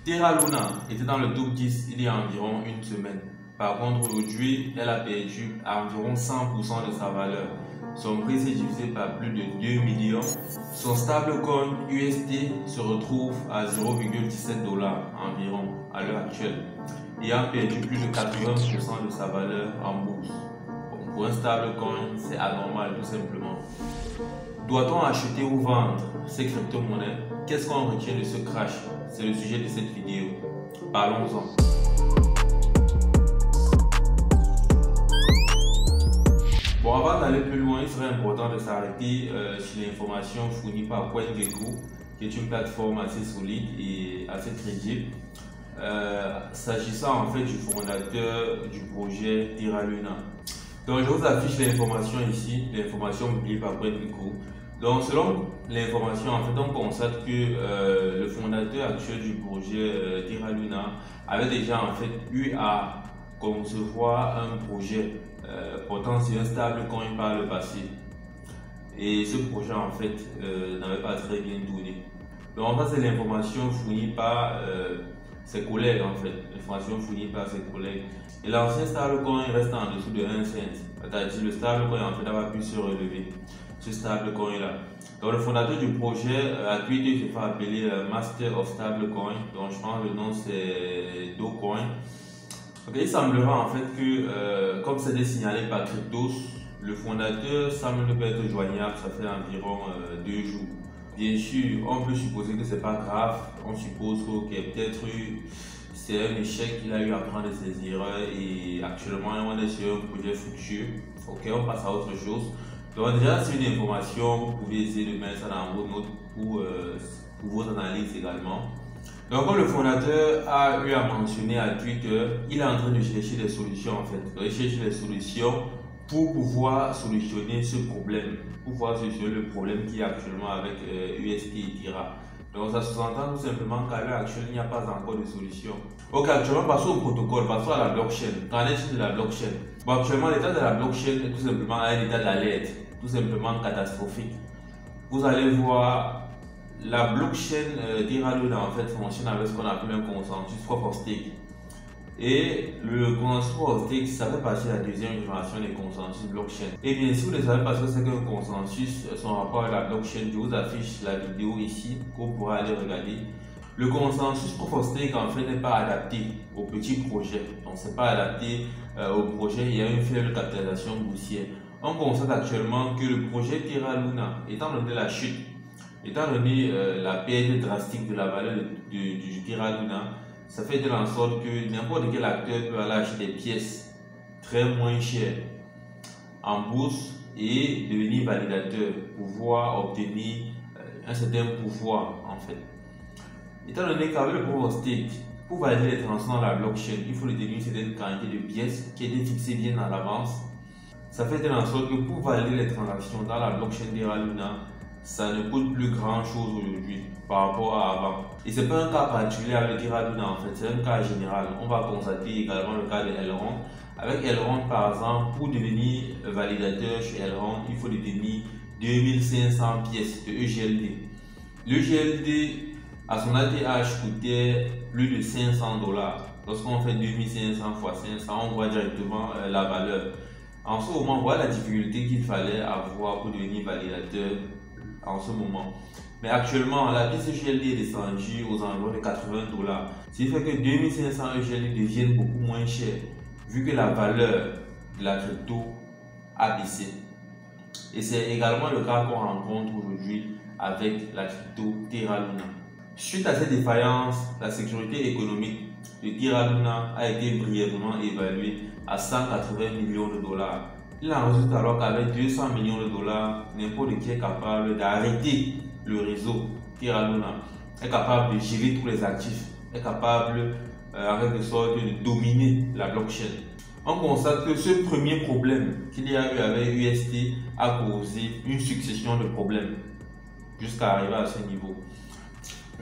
Terra Luna était dans le top 10 il y a environ une semaine. Par contre, aujourd'hui, elle a perdu environ 100% de sa valeur. Son prix s'est divisé par plus de 2 millions. Son stablecoin USD se retrouve à 0,17 $ environ à l'heure actuelle, ayant perdu plus de 80% de sa valeur en bourse. Bon, pour un stablecoin, c'est anormal tout simplement. Doit-on acheter ou vendre ces crypto-monnaies? Qu'est-ce qu'on retient de ce crash? C'est le sujet de cette vidéo. Parlons-en. Bon, avant d'aller plus loin, il serait important de s'arrêter sur l'information fournie par CoinGecko, qui est une plateforme assez solide et assez crédible. S'agissant en fait du fondateur du projet Terra Luna. Donc je vous affiche l'information ici, l'information publiée par CoinGecko. Donc selon l'information, en fait, on constate que le fondateur actuel du projet Terra Luna avait déjà en fait eu à concevoir un projet portant sur un stablecoin par le passé. Et ce projet en fait n'avait pas très bien tourné. Donc ça c'est l'information fournie par ses collègues en fait, l'information fournie par ses collègues. Et l'ancien stablecoin reste en dessous de 1 cent, c'est-à-dire le stablecoin en fait n'a pas pu se relever. Ce stablecoin là. Donc le fondateur du projet a tweeté, il se fait appeler Master of Stablecoin, donc je pense que le nom c'est Docoin. Okay, il semblerait en fait que, comme c'était signalé par Cryptos, le fondateur semble ne pas être joignable, ça fait environ 2 jours. Bien sûr, on peut supposer que c'est pas grave, on suppose qu'il y a peut-être eu, c'est un échec qu'il a eu à apprendre de ses erreurs et actuellement on est sur un projet fructueux. Ok, on passe à autre chose. Donc déjà, c'est une information, vous pouvez essayer de mettre ça dans vos notes pour vos analyses également. Donc comme le fondateur a eu à mentionner à Twitter, il est en train de chercher des solutions en fait. Il cherche des solutions pour pouvoir solutionner ce problème, pour pouvoir solutionner le problème qu'il y a actuellement avec UST et Terra. Donc ça sous-entend tout simplement qu'à l'heure actuelle, il n'y a pas encore de solution. Ok, actuellement, passons au protocole, passons à la blockchain. Qu'en est-il de la blockchain? Bon, actuellement, l'état de la blockchain est tout simplement un état d'alerte, tout simplement catastrophique. Vous allez voir, la blockchain Terra Luna en fait fonctionne avec ce qu'on appelle un consensus proof of stake. Et le consensus proof of stake, ça fait partie de la deuxième génération des consensus blockchain. Et bien, si vous ne savez pas ce que c'est qu'un consensus, son rapport avec la blockchain, je vous affiche la vidéo ici que vous pourrez aller regarder. Le consensus proof of stake en fait n'est pas adapté aux petits projets. Donc c'est pas adapté aux projets, il y a une faible capitalisation boursière. On constate actuellement que le projet Terra Luna, étant donné la chute, étant donné la perte drastique de la valeur du Terra Luna, ça fait de en sorte que n'importe quel acteur peut aller acheter des pièces très moins chères en bourse et devenir validateur pour pouvoir obtenir un certain pouvoir en fait. Étant donné qu'avec le proof of stake, pour valider les transactions dans la blockchain, il faut détenir une certaine quantité de pièces qui est fixée bien à l'avance. Ça fait de en sorte que pour valider les transactions dans la blockchain Terra Luna, ça ne coûte plus grand chose aujourd'hui par rapport à avant. Et c'est pas un cas particulier avec Terra Luna en fait, c'est un cas général. On va constater également le cas de Elrond. Avec Elrond par exemple, pour devenir validateur chez Elrond, il faut détenir 2500 pièces de EGLD. L'EGLD à son ATH coûtait plus de 500 $. Lorsqu'on fait 2500 x 500, on voit directement la valeur. En ce moment, voilà la difficulté qu'il fallait avoir pour devenir validateur en ce moment. Mais actuellement, la pièce EGLD est descendue aux environs de 80 $. Ce qui fait que 2500 EGLD deviennent beaucoup moins chers, vu que la valeur de la crypto a baissé. Et c'est également le cas qu'on rencontre aujourd'hui avec la crypto Terra Luna. Suite à cette défaillance, la sécurité économique de Terra Luna a été brièvement évaluée à 180 millions $. Il en résulte alors qu'avec 200 millions $, n'importe qui est capable d'arrêter le réseau Terra Luna, est capable de gérer tous les actifs, est capable en quelque sorte de dominer la blockchain. On constate que ce premier problème qu'il y a eu avec UST a causé une succession de problèmes jusqu'à arriver à ce niveau.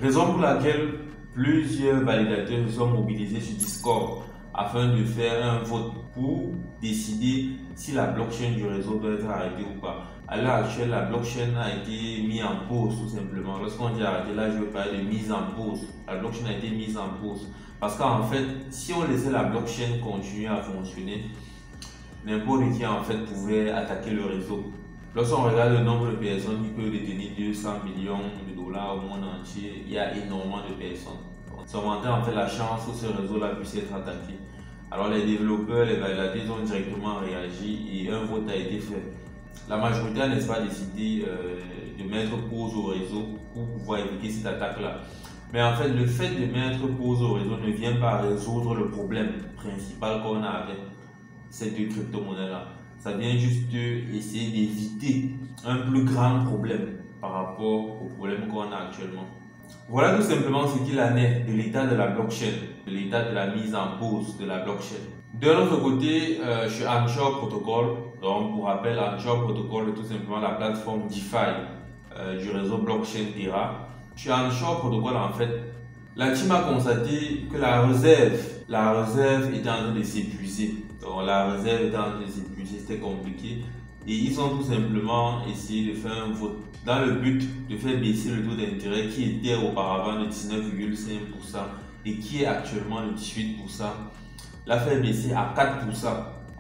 Raison pour laquelle plusieurs validateurs se sont mobilisés sur Discord afin de faire un vote pour décider si la blockchain du réseau doit être arrêtée ou pas. À l'heure actuelle, la blockchain a été mise en pause tout simplement. Lorsqu'on dit arrêter, là je veux parler de mise en pause. La blockchain a été mise en pause. Parce qu'en fait, si on laissait la blockchain continuer à fonctionner, n'importe qui en fait pouvait attaquer le réseau. Lorsqu'on regarde le nombre de personnes qui peuvent détenir 200 millions de dollars au monde entier, il y a énormément de personnes. Ça augmentait en fait la chance que ce réseau-là puisse être attaqué. Alors les développeurs, les validateurs ont directement réagi et un vote a été fait. La majorité a, n'est-ce pas, décidé de mettre pause au réseau pour pouvoir éviter cette attaque-là. Mais en fait, le fait de mettre pause au réseau ne vient pas résoudre le problème principal qu'on a avec ces deux crypto-monnaies-là. Ça vient juste essayer d'éviter un plus grand problème par rapport au problème qu'on a actuellement. Voilà tout simplement ce qu'il en est de l'état de la blockchain, de l'état de la mise en pause de la blockchain. De l'autre côté, chez Anchor Protocol, donc pour rappel, Anchor Protocol est tout simplement la plateforme DeFi du réseau blockchain Terra. Chez Anchor Protocol, en fait, la team a constaté que la réserve était en train de s'épuiser. Donc la réserve était en train de s'épuiser, c'était compliqué. Et ils ont tout simplement essayé de faire un vote dans le but de faire baisser le taux d'intérêt qui était auparavant de 19,5% et qui est actuellement de 18%, la faire baisser à 4%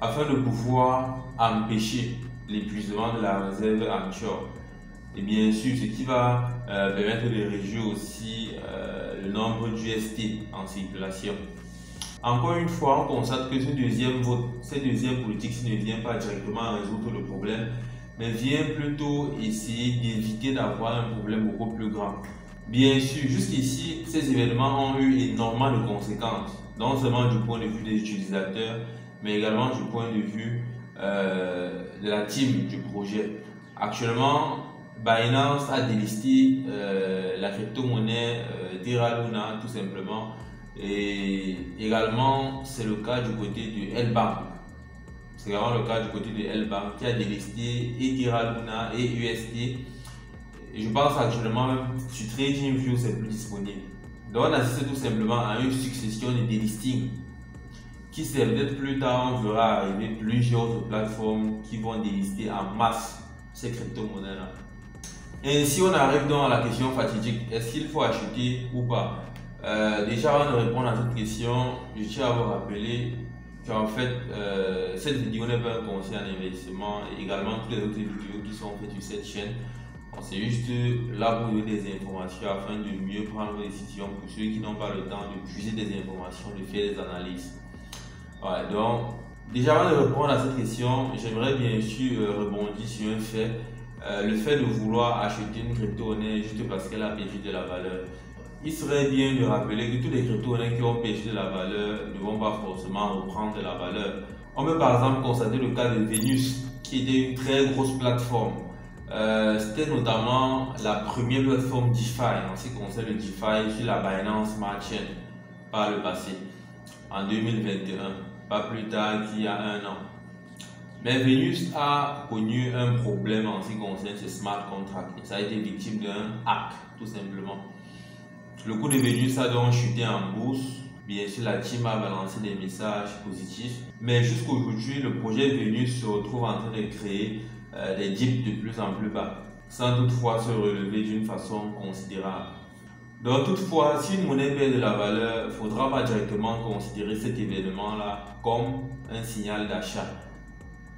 afin de pouvoir empêcher l'épuisement de la réserve Anchor. Et bien sûr, ce qui va permettre de réduire aussi le nombre d'UST en circulation. Encore une fois, on constate que ce deuxième vote, cette deuxième politique ne vient pas directement résoudre le problème, mais vient plutôt essayer d'éviter d'avoir un problème beaucoup plus grand. Bien sûr, jusqu'ici, ces événements ont eu énormément de conséquences, non seulement du point de vue des utilisateurs, mais également du point de vue de la team du projet. Actuellement, Binance a délisté la crypto-monnaie Terra Luna tout simplement. Et également, c'est le cas du côté de L-Bank. C'est également le cas du côté de L-Bank qui a délisté et Terra Luna et UST. Et je pense actuellement même sur TradingView, c'est plus disponible. Donc on assiste tout simplement à une succession de délistings qui sert peut-être plus tard, on verra arriver plusieurs autres plateformes qui vont délister en masse ces crypto-monnaies-là. Et ainsi on arrive donc à la question fatidique, est-ce qu'il faut acheter ou pas? Déjà avant de répondre à cette question, je tiens à vous rappeler qu'en fait cette vidéo n'est pas un conseil en investissement et également toutes les autres vidéos qui sont faites sur cette chaîne. C'est juste là pour vous donner des informations afin de mieux prendre vos décisions pour ceux qui n'ont pas le temps de puiser des informations, de faire des analyses. Ouais, donc déjà avant de répondre à cette question, j'aimerais bien sûr rebondir sur un fait. Le fait de vouloir acheter une crypto-monnaie juste parce qu'elle a perdu de la valeur. Il serait bien de rappeler que tous les crypto-monnaies qui ont perdu de la valeur ne vont pas forcément reprendre de la valeur. On peut par exemple constater le cas de Venus, qui était une très grosse plateforme. C'était notamment la première plateforme DeFi en ce qui concerne le DeFi sur la Binance Smart Chain par le passé, en 2021, pas plus tard qu'il y a un an. Mais Venus a connu un problème en ce qui concerne ses smart contracts. Ça a été victime d'un hack, tout simplement. Le cours de Venus a donc chuté en bourse. Bien sûr, la team a balancé des messages positifs. Mais jusqu'aujourd'hui, le projet Venus se retrouve en train de créer des dips de plus en plus bas, sans toutefois se relever d'une façon considérable. Donc toutefois, si une monnaie perd de la valeur, il ne faudra pas directement considérer cet événement-là comme un signal d'achat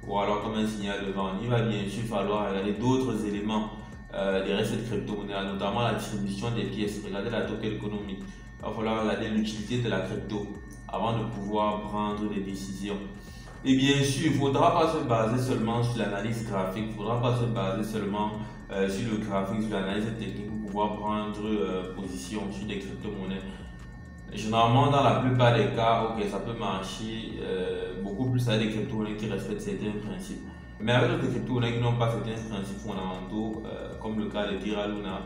ou alors comme un signal de vente. Il va bien sûr falloir regarder d'autres éléments derrière cette crypto-monnaie, notamment la distribution des pièces, regarder la token économique. Il va falloir regarder l'utilité de la crypto avant de pouvoir prendre des décisions. Et bien sûr, il ne faudra pas se baser seulement sur l'analyse graphique, il ne faudra pas se baser seulement sur le graphique, sur l'analyse technique pour pouvoir prendre position sur des crypto-monnaies. Généralement, dans la plupart des cas, ok, ça peut marcher beaucoup plus avec des crypto-monnaies qui respectent certains principes. Mais avec d'autres crypto-monnaies qui n'ont pas certains principes fondamentaux, comme le cas de Terra Luna,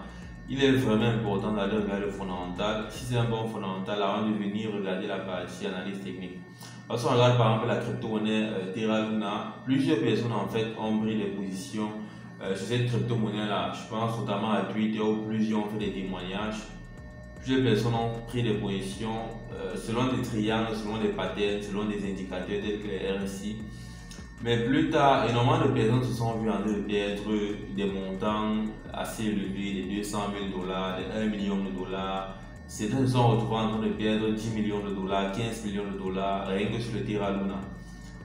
il est vraiment important d'aller regarder le fondamental. Si c'est un bon fondamental, avant de venir regarder la partie analyse technique. Parce qu'on regarde par exemple la crypto-monnaie Terra Luna, plusieurs personnes en fait ont pris des positions sur cette crypto-monnaie là. Je pense notamment à Twitter où plusieurs ont fait des témoignages. plusieurs personnes ont pris des positions selon des triangles, selon des patterns, selon des indicateurs tels que les RSI. Mais plus tard, énormément de personnes se sont vues en train de perdre des montants assez élevés, des 200 000 $, des 1 million $. Certains se sont retrouvés en train de perdre 10 millions $, 15 millions $, rien que sur le Terra Luna.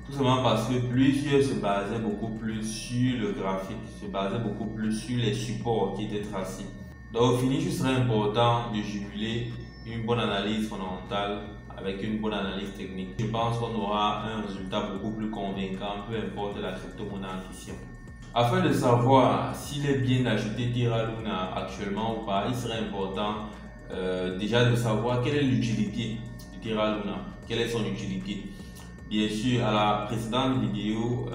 Tout simplement parce que plusieurs se basaient beaucoup plus sur le graphique, se basaient beaucoup plus sur les supports qui étaient tracés. Donc au finish, il serait important de jumeler une bonne analyse fondamentale avec une bonne analyse technique. Je pense qu'on aura un résultat beaucoup plus convaincant, peu importe la crypto-monnaie en question. Afin de savoir s'il est bien d'acheter Terra Luna actuellement ou pas, il serait important déjà de savoir quelle est l'utilité de Terra Luna, quelle est son utilité. Bien sûr, à la précédente vidéo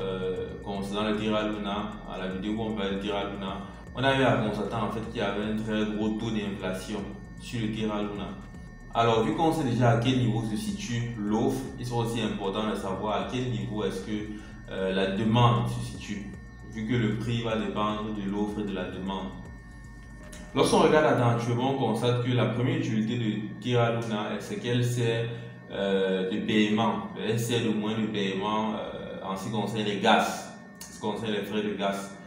concernant le Terra Luna, à la vidéo où on parlait de Terra Luna, on a eu à constater en fait qu'il y avait un très gros taux d'inflation sur le Terra Luna. Alors, vu qu'on sait déjà à quel niveau se situe l'offre, il serait aussi important de savoir à quel niveau est-ce que la demande se situe, vu que le prix va dépendre de l'offre et de la demande. Lorsqu'on regarde attentivement, on constate que la première utilité de Terra Luna, c'est qu'elle sert de paiement. Elle sert de moyen de paiement en ce qui concerne les gaz, en ce qui concerne les frais de gaz.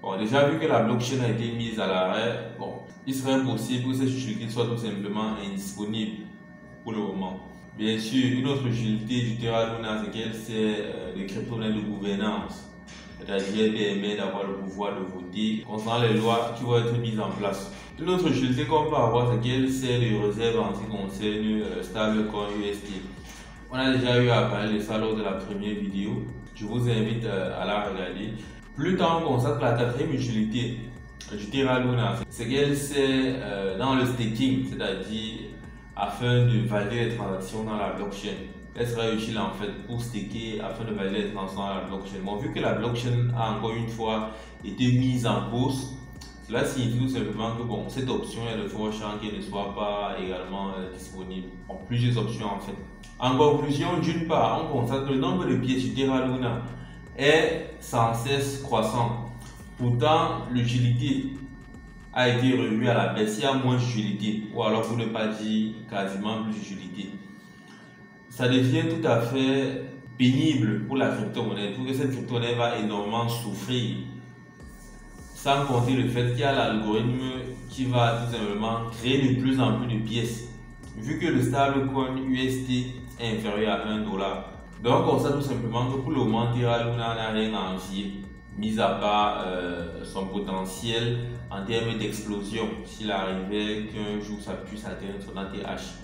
Bon, déjà vu que la blockchain a été mise à l'arrêt, bon, il serait impossible que cette utilité soit tout simplement indisponible pour le moment. Bien sûr, une autre utilité du Terra Luna, c'est qu'elle sert de crypto-monnaie de gouvernance. C'est-à-dire qu'elle permet d'avoir le pouvoir de voter concernant les lois qui vont être mises en place. Une autre utilité qu'on peut avoir, c'est qu'elle sert de réserve en ce qui concerne stablecoin UST. On a déjà eu à parler de ça lors de la première vidéo. Je vous invite à la regarder. Plus tard, on constate que la quatrième utilité du Terra Luna, c'est qu'elle sert dans le staking, c'est-à-dire afin de valider les transactions dans la blockchain. Elle serait utile en fait pour staker afin de valider les transactions dans la blockchain. Bon, vu que la blockchain a encore une fois été mise en pause, cela signifie tout simplement que bon, cette option est de fort chance qu'elle ne soit pas également disponible. Bon, plusieurs options en fait. En conclusion, d'une part, on constate que le nombre de pièces du Terra Luna est sans cesse croissant. Pourtant, l'utilité a été revue à la baisse. Il y a moins d'utilité, ou alors pour ne pas dire quasiment plus d'utilité. Ça devient tout à fait pénible pour la crypto-monnaie, pour que cette crypto-monnaie va énormément souffrir. Sans compter le fait qu'il y a l'algorithme qui va tout simplement créer de plus en plus de pièces. Vu que le stablecoin UST est inférieur à $1. Donc on sait tout simplement que pour le moment, Terra Luna n'a rien à envier, mis à part son potentiel en termes d'explosion, s'il arrivait qu'un jour ça puisse atteindre son ATH.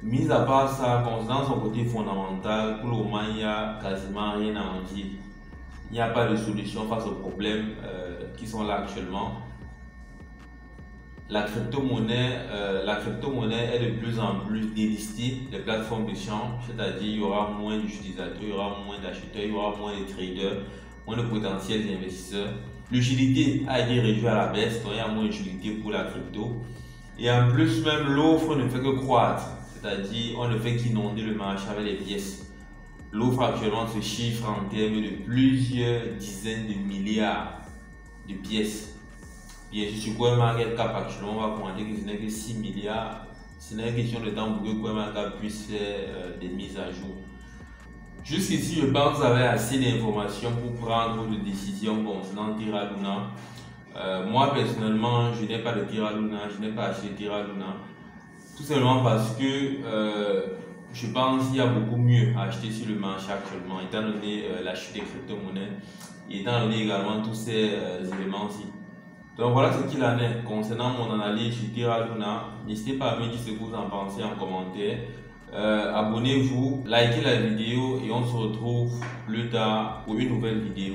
Mis à part ça, concernant son côté fondamental, pour le moment, il n'y a quasiment rien à envier. Il n'y a pas de solution face aux problèmes qui sont là actuellement. La crypto-monnaie est de plus en plus délistée des plateformes d'échange, c'est-à-dire il y aura moins d'utilisateurs, il y aura moins d'acheteurs, il y aura moins de traders, moins de potentiels investisseurs. L'utilité a été réduite à la baisse, donc il y a moins d'utilité pour la crypto. Et en plus, même l'offre ne fait que croître, c'est-à-dire on ne fait qu'inonder le marché avec les pièces. L'offre actuellement se chiffre en termes de plusieurs dizaines de milliards de pièces. Bien sûr, sur CoinMarketCap actuellement, on va commenter que ce n'est que 6 milliards. Ce n'est une question de temps pour que CoinMarketCap puisse faire des mises à jour. Jusqu'ici, je pense que vous avez assez d'informations pour prendre des décisions concernant Terra Luna. Moi, personnellement, je n'ai pas de Terra Luna, je n'ai pas acheté Terra Luna. Tout simplement parce que je pense qu'il y a beaucoup mieux à acheter sur le marché actuellement, étant donné la chute des crypto-monnaies, et étant donné également tous ces éléments-ci. Donc voilà ce qu'il en est concernant mon analyse sur Terra Luna. N'hésitez pas à me dire ce que vous en pensez en commentaire. Abonnez-vous, likez la vidéo et on se retrouve plus tard pour une nouvelle vidéo.